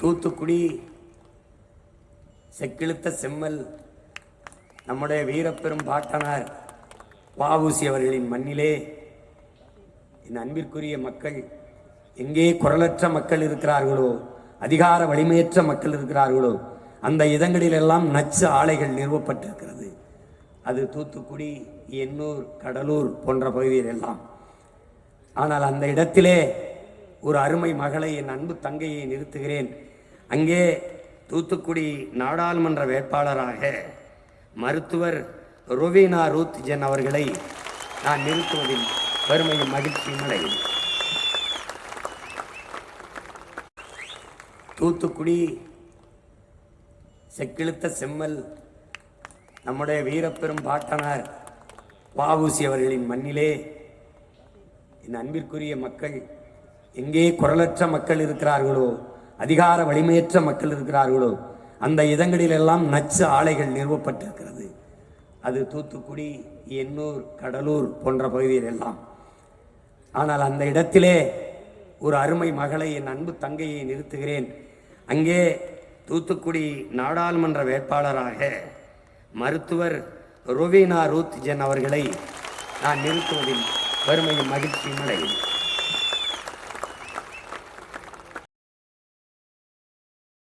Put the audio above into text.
தூத்துக்குடி செக்கிழுத்த செம்மல் நம்முடைய வீரப்பெரும் பாட்டனார் வ.உ.சி. அவர்களின் மண்ணிலே என் அன்பிற்குரிய மக்கள், எங்கே குரலற்ற மக்கள் இருக்கிறார்களோ, அதிகார வலிமையற்ற மக்கள் இருக்கிறார்களோ, அந்த இடங்களிலெல்லாம் நச்சு ஆலைகள் நிறுவப்பட்டிருக்கிறது. அது தூத்துக்குடி, எண்ணூர், கடலூர் போன்ற பகுதியில் எல்லாம். ஆனால் அந்த இடத்திலே ஒரு அருமை மகளை, என் அன்பு தங்கையை நிறுத்துகிறேன். அங்கே தூத்துக்குடி நாடாளுமன்ற வேட்பாளராக மருத்துவர் ரொவீனா ரூத் ஜென் அவர்களை நான் நிறுத்துவதில் பெருமையும் மகிழ்ச்சியும் அடைகிறேன். தூத்துக்குடி செக்கிழுத்த செம்மல் நம்முடைய வீரப்பெரும் பாட்டனார் வ.உ.சி. அவர்களின் மண்ணிலே என் அன்பிற்குரிய மக்கள், எங்கே குரலற்ற மக்கள் இருக்கிறார்களோ, அதிகார வலிமையற்ற மக்கள் இருக்கிறார்களோ, அந்த இடங்களிலெல்லாம் நச்சு ஆலைகள் நிறுவப்பட்டிருக்கிறது. அது தூத்துக்குடி, எண்ணூர், கடலூர் போன்ற பகுதியில் எல்லாம். ஆனால் அந்த இடத்திலே ஒரு அருமை மகளை, என் அன்பு தங்கையை நிறுத்துகிறேன். அங்கே தூத்துக்குடி நாடாளுமன்ற வேட்பாளராக மருத்துவர் ரொவீனா ரூத் ஜென் அவர்களை நான் நிறுத்துவதில் பெருமையும் மகிழ்ச்சியும் அடைகிறேன்.